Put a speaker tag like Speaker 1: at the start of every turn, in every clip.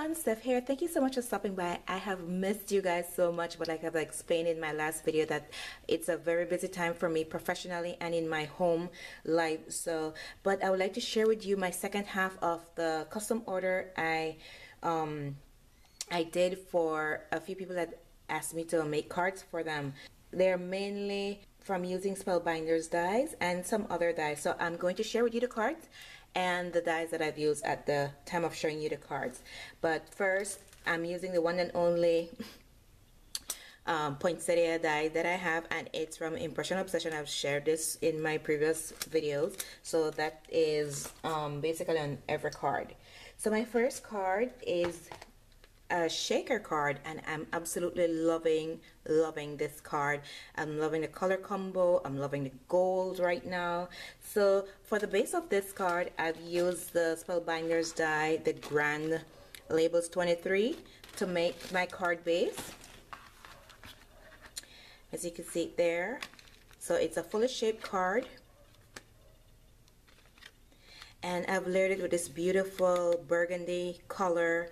Speaker 1: everyone, Steff here. Thank you so much for stopping by. I have missed you guys so much, but like I've explained in my last video that it's a very busy time for me professionally and in my home life. But I would like to share with you my second half of the custom order I did for a few people that asked me to make cards for them. They're mainly from using Spellbinders dies and some other dies. So I'm going to share with you the cards and the dies that I've used at the time of showing you the cards. But first, I'm using the one and only poinsettia die that I have, and it's from Impression Obsession. I've shared this in my previous videos, so that is basically on every card. So my first card is a shaker card, and I'm absolutely loving this card. I'm loving the color combo. I'm loving the gold right now. So for the base of this card, I've used the Spellbinders die, the Grand Labels 23, to make my card base, as you can see there. So it's a fully shaped card, and I've layered it with this beautiful burgundy color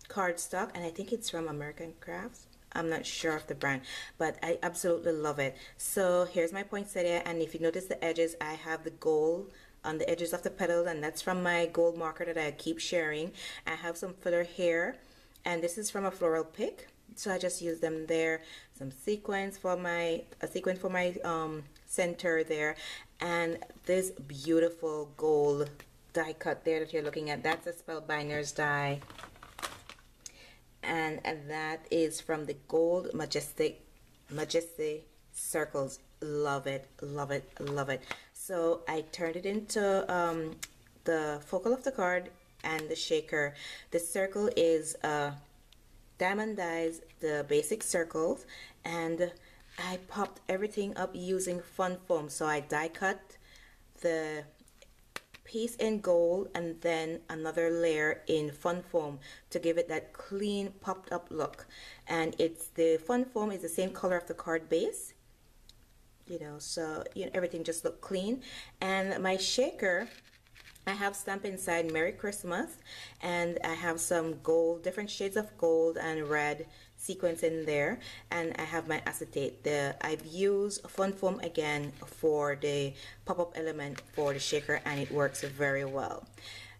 Speaker 1: cardstock, and I think it's from American Crafts. I'm not sure of the brand, but I absolutely love it. So here's my poinsettia, and if you notice the edges, I have the gold on the edges of the petals, and that's from my gold marker that I keep sharing. I have some filler here, and this is from a floral pick, so I just use them there. Some sequins for my center there, and this beautiful gold die cut there that you're looking at, that's a Spellbinders die, and that is from the gold majestic circles. Love it, love it, love it. So I turned it into the focal of the card and the shaker. The circle is diamond dies, the basic circles, and I popped everything up using fun foam. So I die cut the piece in gold and then another layer in fun foam to give it that clean popped up look. And it's the fun foam is the same color of the card base, you know, so everything just look clean. And my shaker, I have stamped inside Merry Christmas, and I have some gold, different shades of gold and red sequins in there, and I have my acetate. I've used fun foam again for the pop-up element for the shaker, and it works very well.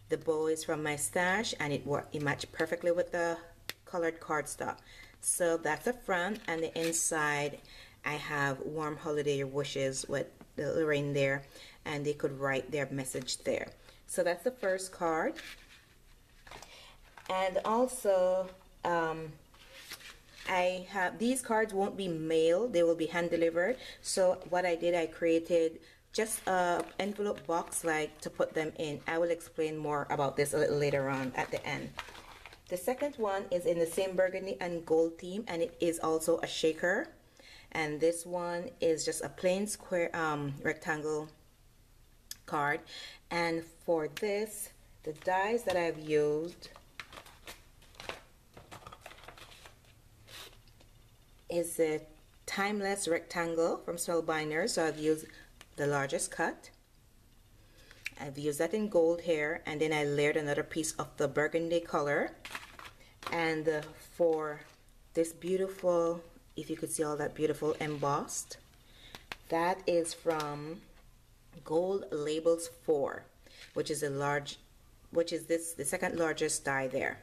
Speaker 1: The bow is from my stash, and it matched perfectly with the colored cardstock. So that's the front, and the inside I have warm holiday wishes with the reindeer, and they could write their message there. So that's the first card. And also I have, these cards won't be mailed, they will be hand delivered. So what I did, I created just a envelope box like to put them in. I will explain more about this a little later on at the end. The second one is in the same burgundy and gold theme, and it is also a shaker. And this one is just a plain square rectangle card. And for this, the dies that I've used is a timeless rectangle from Spellbinders. So I've used the largest cut. I've used that in gold here, and then I layered another piece of the burgundy color. And for this beautiful, if you could see all that beautiful embossed, that is from Gold Labels 4, which is the second largest die there.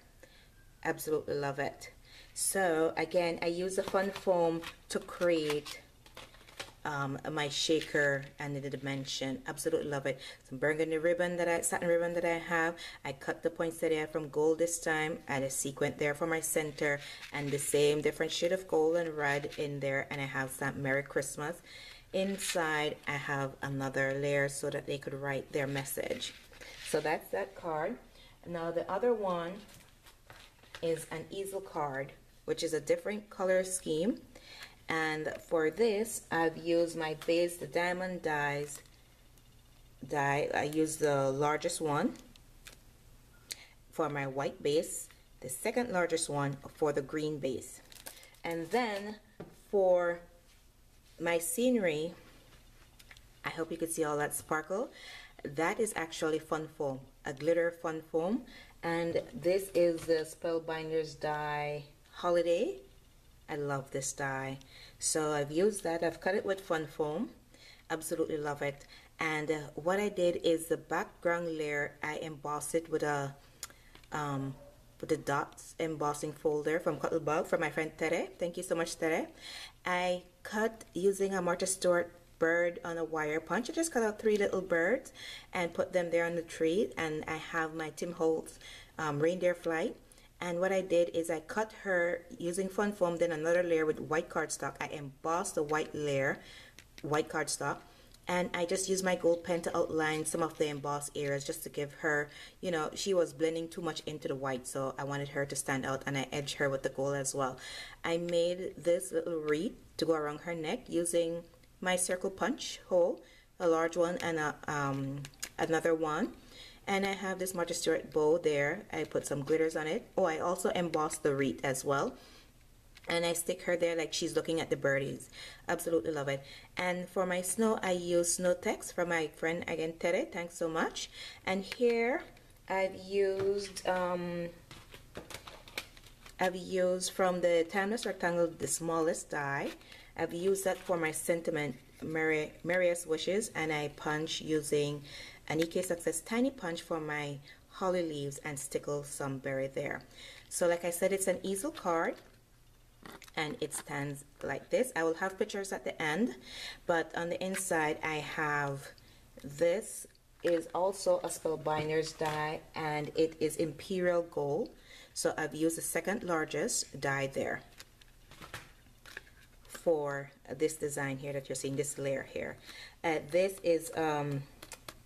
Speaker 1: Absolutely love it. So again, I use the fun foam to create my shaker and the dimension. Absolutely love it. Some burgundy ribbon satin ribbon that I have. I cut the poinsettia from gold this time. I had a sequin there for my center, and the same different shade of gold and red in there, and I have some Merry Christmas. Inside I have another layer so that they could write their message. So that's that card. Now the other one is an easel card, which is a different color scheme, and for this I've used my base, the diamond dies die. I used the largest one for my white base, the second largest one for the green base, and then for my scenery, I hope you could see all that sparkle. That is actually fun foam, a glitter fun foam, And this is the Spellbinders Die Holiday. I love this die. So I've used that. I've cut it with fun foam. Absolutely love it. And what I did is the background layer, I embossed it with the dots embossing folder from Cuttlebug from my friend Tere. Thank you so much, Tere. I cut using a Martha Stewart bird on a wire punch. I just cut out 3 little birds and put them there on the tree, and I have my Tim Holtz reindeer flight. And what I did is I cut her using fun foam, then another layer with white cardstock. I embossed the white layer, white cardstock, and I just used my gold pen to outline some of the embossed areas just to give her, you know, she was blending too much into the white, so I wanted her to stand out, and I edged her with the gold as well. I made this little wreath to go around her neck using my circle punch hole, a large one and another one. And I have this Martha Stewart bow there. I put some glitters on it. Oh, I also embossed the wreath as well. And I stick her there like she's looking at the birdies. Absolutely love it. And for my snow, I use snow text from my friend again, Tere. Thanks so much. And here I've used from the Timeless Rectangle, the smallest die. I've used that for my sentiment, Merriest Wishes, and I punch using an EK Success Tiny Punch for my holly leaves and stickle some berry there. So like I said, it's an easel card, and it stands like this. I will have pictures at the end, but on the inside I have, this is also a Spellbinders die, and it is Imperial Gold. So I've used the second largest die there for this design here that you're seeing, this layer here. This is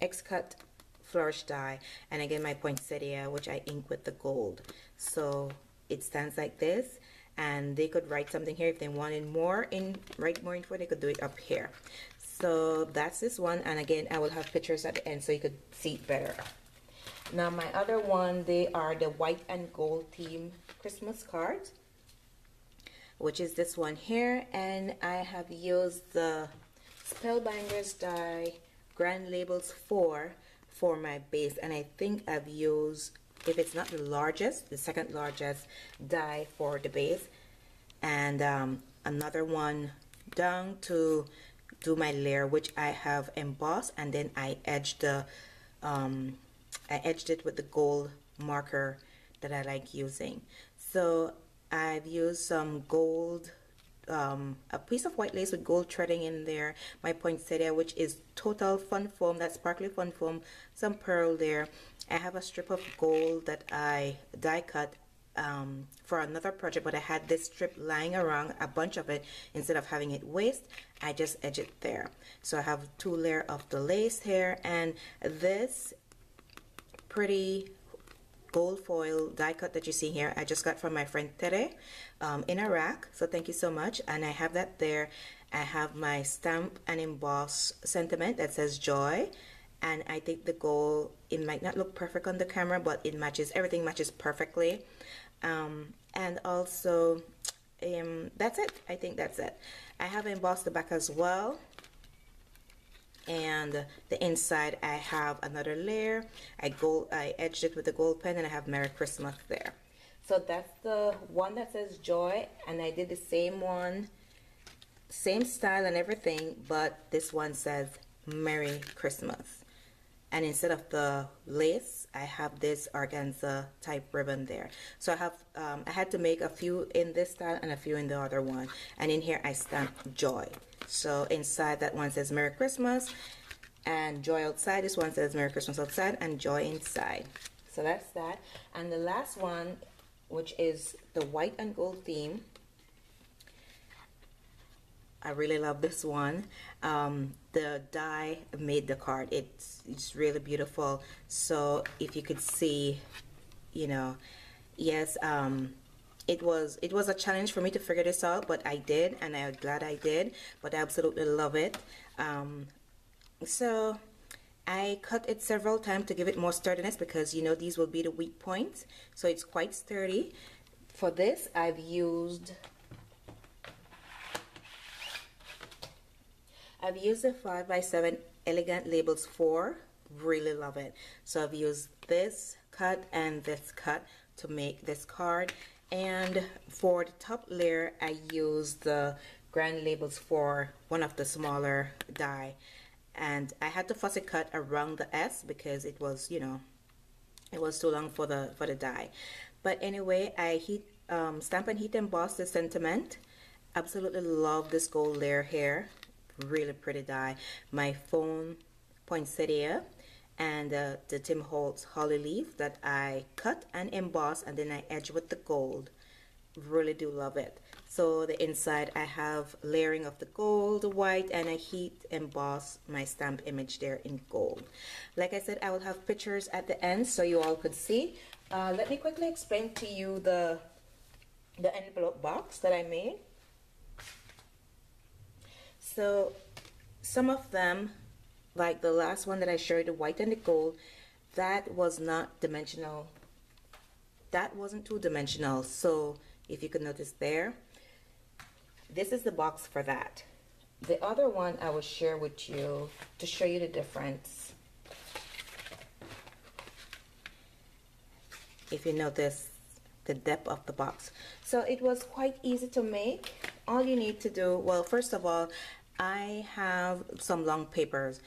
Speaker 1: X-Cut Flourish die, and again my poinsettia, which I ink with the gold. So it stands like this, and they could write something here if they wanted more write more info. They could do it up here. So that's this one, and again I will have pictures at the end so you could see it better. Now my other one, they are the white and gold theme Christmas cards, which is this one here, and I have used the Spellbinders die Grand Labels 4 for my base, and I think I've used, if it's not the largest, the second largest die for the base, and another one down to do my layer, which I have embossed, and then I edged the I edged it with the gold marker that I like using. So I've used some gold, a piece of white lace with gold threading in there, my poinsettia, which is total fun foam, that sparkly fun foam, some pearl there. I have a strip of gold that I die cut for another project, but I had this strip lying around, a bunch of it. Instead of having it waste, I just edge it there. So I have 2 layers of the lace here, and this pretty gold foil die cut that you see here, I just got from my friend Tere in Iraq, so thank you so much. And I have that there. I have my stamp and emboss sentiment that says joy, and I think the gold, it might not look perfect on the camera, but it matches, everything matches perfectly. And also that's it. I think that's it. I have embossed the back as well, and the inside I have another layer. I edged it with the gold pen, and I have Merry Christmas there. So that's the one that says joy, and I did the same one, same style and everything, but this one says Merry Christmas. And instead of the lace, I have this organza type ribbon there. So I have I had to make a few in this style and a few in the other one, and in here I stamped joy. So inside, that one says Merry Christmas, and joy outside. This one says Merry Christmas outside and joy inside. So that's that. And the last one, which is the white and gold theme, I really love this one. The die made the card. It's really beautiful. So if you could see, you know, yes, it was a challenge for me to figure this out, but I did, and I'm glad I did. But I absolutely love it. So I cut it several times to give it more sturdiness, because you know these will be the weak points. So it's quite sturdy. For this, I've used the 5x7 Elegant Labels 4. Really love it. So I've used this cut and this cut to make this card. And for the top layer, I used the grand labels for one of the smaller die, and I had to fussy cut around the S because it was, you know, it was too long for the die. But anyway, I stamp and heat emboss the sentiment. Absolutely love this gold layer here. Really pretty die. My foam poinsettia and the Tim Holtz holly leaf that I cut and emboss, and then I edge with the gold. Really do love it. So the inside I have layering of the gold, white, and I heat emboss my stamp image there in gold. Like I said, I will have pictures at the end so you all could see. Let me quickly explain to you the envelope box that I made. So some of them, like the last one that I showed, the white and the gold, that was not dimensional. That wasn't two-dimensional. So if you could notice there, this is the box for that. The other one I will share with you to show you the difference. If you notice the depth of the box. So it was quite easy to make. All you need to do, well, first of all, I have some long papers.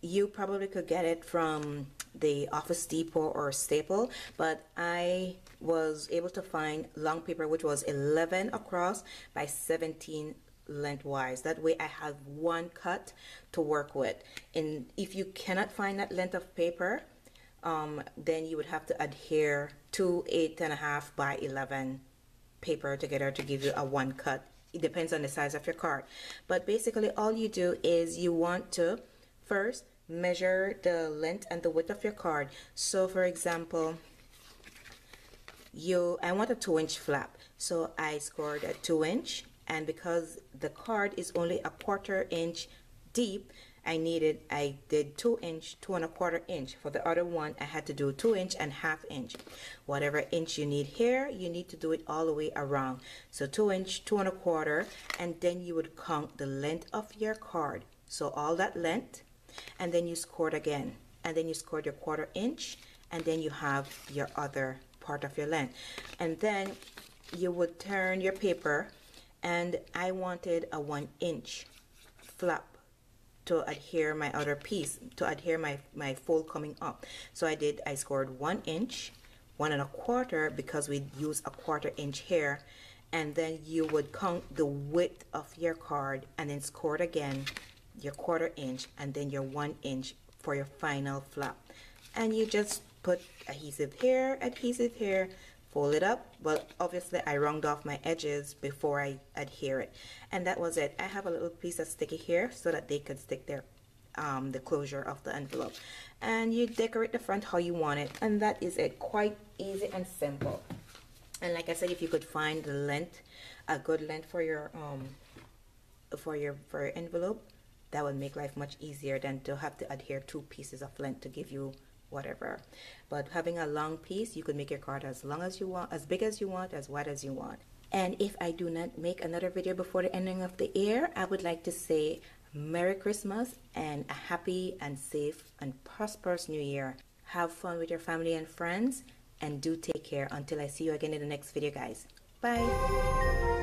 Speaker 1: You probably could get it from the Office Depot or Staple, but I was able to find long paper which was 11 across by 17 lengthwise. That way I have one cut to work with. And if you cannot find that length of paper, then you would have to adhere to 8.5 by 11 paper together to give you a one cut. It depends on the size of your card, but basically all you do is you want to first measure the length and the width of your card. So for example, I want a 2-inch flap, so I scored a 2-inch, and because the card is only a 1/4 inch deep, I did 2-inch, 2 1/4 inch. For the other one, I had to do 2-inch and 1/2 inch. Whatever inch you need here, you need to do it all the way around. So 2-inch, 2 1/4, and then you would count the length of your card. So all that length, and then you scored again, and then you scored your 1/4 inch, and then you have your other part of your length. And then you would turn your paper, and I wanted a 1-inch flap to adhere my other piece, to adhere my fold coming up. So I scored 1 inch, 1 1/4, because we use a 1/4 inch here, and then you would count the width of your card and then score it again, your 1/4 inch, and then your 1 inch for your final flap. And you just put adhesive here, fold it up. Well, obviously I round off my edges before I adhere it, and that was it. I have a little piece of sticky here so that they could stick their the closure of the envelope, and you decorate the front how you want it, and that is it. Quite easy and simple. And like I said, if you could find the length, a good length for your envelope, that would make life much easier than to have to adhere 2 pieces of length to give you whatever. But having a long piece, you could make your card as long as you want, as big as you want, as wide as you want. And if I do not make another video before the ending of the year, I would like to say Merry Christmas and a happy and safe and prosperous New Year. Have fun with your family and friends, and do take care until I see you again in the next video, guys. Bye.